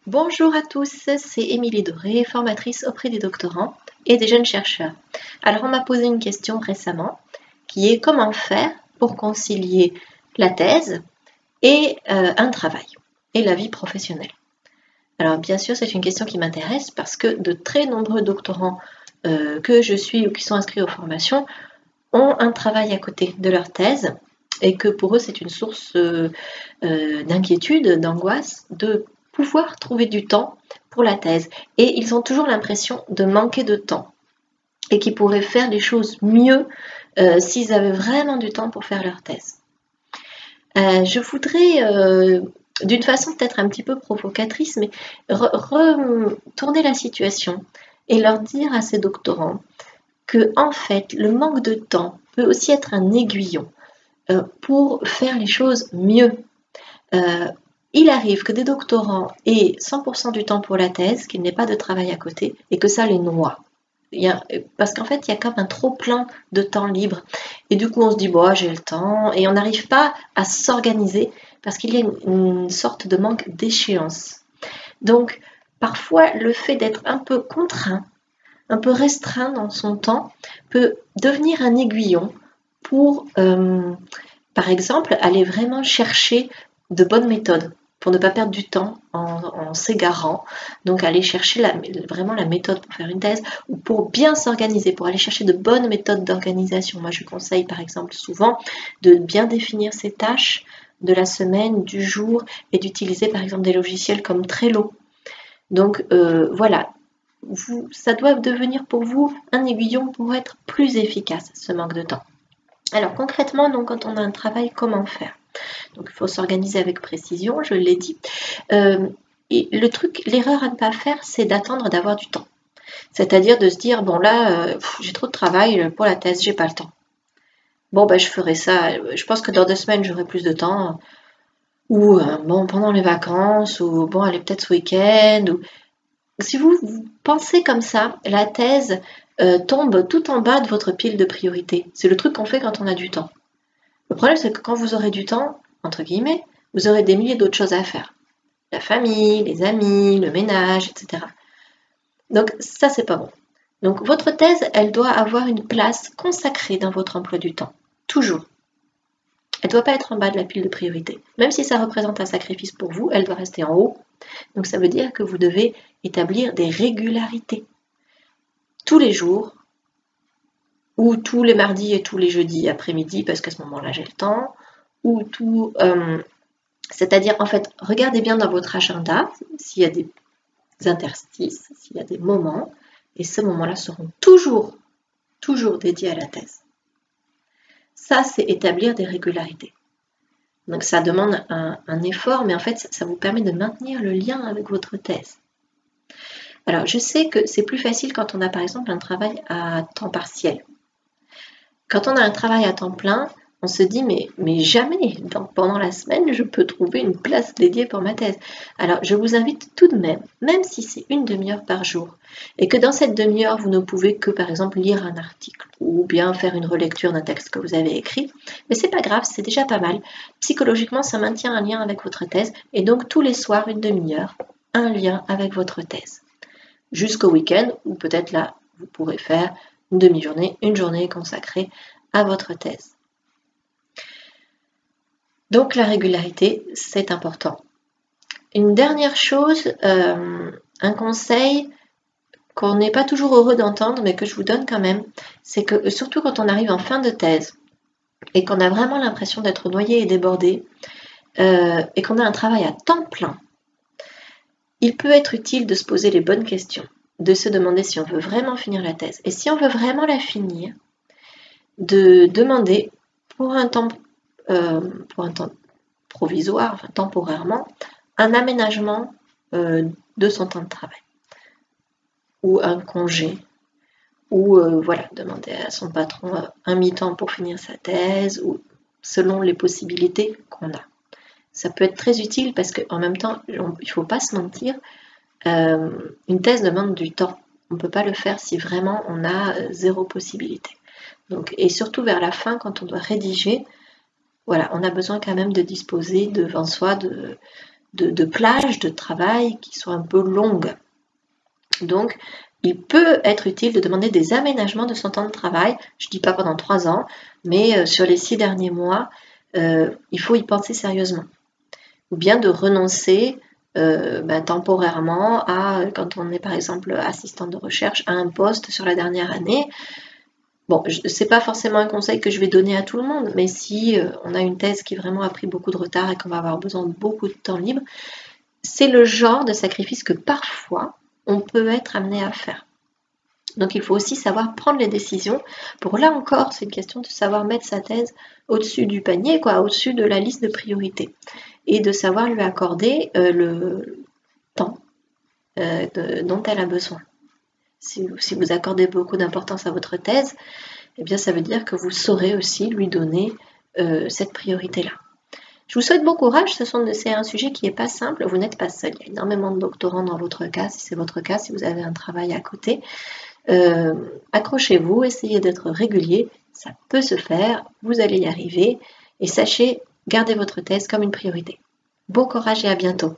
Bonjour à tous, c'est Émilie Doré, formatrice auprès des doctorants et des jeunes chercheurs. Alors on m'a posé une question récemment qui est comment faire pour concilier la thèse et un travail et la vie professionnelle. Alors bien sûr c'est une question qui m'intéresse parce que de très nombreux doctorants que je suis ou qui sont inscrits aux formations ont un travail à côté de leur thèse et que pour eux c'est une source d'inquiétude, d'angoisse, de pouvoir trouver du temps pour la thèse. Et ils ont toujours l'impression de manquer de temps et qu'ils pourraient faire les choses mieux s'ils avaient vraiment du temps pour faire leur thèse. Je voudrais, d'une façon peut-être un petit peu provocatrice, mais retourner la situation et leur dire à ces doctorants que en fait le manque de temps peut aussi être un aiguillon pour faire les choses mieux. Il arrive que des doctorants aient 100% du temps pour la thèse, qu'il n'ait pas de travail à côté et que ça les noie. Parce qu'en fait, il y a comme un trop-plein de temps libre. Et du coup, on se dit, bon, j'ai le temps. Et on n'arrive pas à s'organiser parce qu'il y a une sorte de manque d'échéance. Donc, parfois, le fait d'être un peu contraint, un peu restreint dans son temps, peut devenir un aiguillon pour, par exemple, aller vraiment chercher de bonnes méthodes pour ne pas perdre du temps en s'égarant. Donc aller chercher vraiment la méthode pour faire une thèse ou pour bien s'organiser, pour aller chercher de bonnes méthodes d'organisation. Moi je conseille par exemple souvent de bien définir ses tâches de la semaine, du jour et d'utiliser par exemple des logiciels comme Trello. Donc voilà, ça doit devenir pour vous un aiguillon pour être plus efficace ce manque de temps. Alors concrètement, donc, quand on a un travail, comment faire? Donc il faut s'organiser avec précision, je l'ai dit. Et l'erreur à ne pas faire, c'est d'attendre d'avoir du temps. C'est-à-dire de se dire, bon là, j'ai trop de travail pour la thèse, j'ai pas le temps. Bon, ben je ferai ça, je pense que dans 2 semaines, j'aurai plus de temps. Ou bon, pendant les vacances, ou bon, allez, peut-être ce week-end. Ou... Si vous pensez comme ça, la thèse tombe tout en bas de votre pile de priorité. C'est le truc qu'on fait quand on a du temps. Le problème, c'est que quand vous aurez du temps, entre guillemets, vous aurez des milliers d'autres choses à faire. La famille, les amis, le ménage, etc. Donc ça, c'est pas bon. Donc votre thèse, elle doit avoir une place consacrée dans votre emploi du temps. Toujours. Elle ne doit pas être en bas de la pile de priorité. Même si ça représente un sacrifice pour vous, elle doit rester en haut. Donc ça veut dire que vous devez établir des régularités. Tous les jours, ou tous les mardis et tous les jeudis après-midi, parce qu'à ce moment-là, j'ai le temps, ou c'est-à-dire, en fait, regardez bien dans votre agenda s'il y a des interstices, s'il y a des moments, et ces moments-là seront toujours dédiés à la thèse. Ça, c'est établir des régularités. Donc ça demande un effort, mais en fait, ça vous permet de maintenir le lien avec votre thèse. Alors, je sais que c'est plus facile quand on a, par exemple, un travail à temps partiel. Quand on a un travail à temps plein, on se dit mais jamais pendant la semaine je peux trouver une place dédiée pour ma thèse. Alors je vous invite tout de même si c'est une demi-heure par jour, et que dans cette demi-heure vous ne pouvez que par exemple lire un article ou bien faire une relecture d'un texte que vous avez écrit, mais c'est pas grave, c'est déjà pas mal. Psychologiquement ça maintient un lien avec votre thèse, et donc tous les soirs une demi-heure, un lien avec votre thèse. Jusqu'au week-end, où peut-être là vous pourrez faire une demi-journée, une journée consacrée à votre thèse. Donc la régularité, c'est important. Une dernière chose, un conseil qu'on n'est pas toujours heureux d'entendre, mais que je vous donne quand même, c'est que surtout quand on arrive en fin de thèse et qu'on a vraiment l'impression d'être noyé et débordé, et qu'on a un travail à temps plein, il peut être utile de se poser les bonnes questions, de se demander si on veut vraiment finir la thèse. Et si on veut vraiment la finir, de demander pour un temps provisoire, enfin, temporairement, un aménagement de son temps de travail, ou un congé, ou voilà, demander à son patron un mi-temps pour finir sa thèse, ou selon les possibilités qu'on a. Ça peut être très utile parce qu'en même temps, il ne faut pas se mentir, une thèse demande du temps. On ne peut pas le faire si vraiment on a zéro possibilité. Donc, et surtout vers la fin, quand on doit rédiger, voilà, on a besoin quand même de disposer devant soi plages de travail qui sont un peu longues. Donc, il peut être utile de demander des aménagements de son temps de travail. Je ne dis pas pendant 3 ans, mais sur les 6 derniers mois, il faut y penser sérieusement. Ou bien de renoncer temporairement à, quand on est par exemple assistant de recherche, à un poste sur la dernière année. Bon, c'est pas forcément un conseil que je vais donner à tout le monde, mais si on a une thèse qui vraiment a pris beaucoup de retard et qu'on va avoir besoin de beaucoup de temps libre, c'est le genre de sacrifice que parfois on peut être amené à faire. Donc il faut aussi savoir prendre les décisions. Pour là encore, c'est une question de savoir mettre sa thèse au-dessus du panier, au-dessus de la liste de priorités. Et de savoir lui accorder le temps dont elle a besoin. Si vous accordez beaucoup d'importance à votre thèse, eh bien ça veut dire que vous saurez aussi lui donner cette priorité-là. Je vous souhaite bon courage, c'est un sujet qui n'est pas simple, vous n'êtes pas seul, il y a énormément de doctorants dans votre cas, si c'est votre cas, si vous avez un travail à côté. Accrochez-vous, essayez d'être régulier, ça peut se faire, vous allez y arriver, et sachez, gardez votre thèse comme une priorité. Bon courage et à bientôt.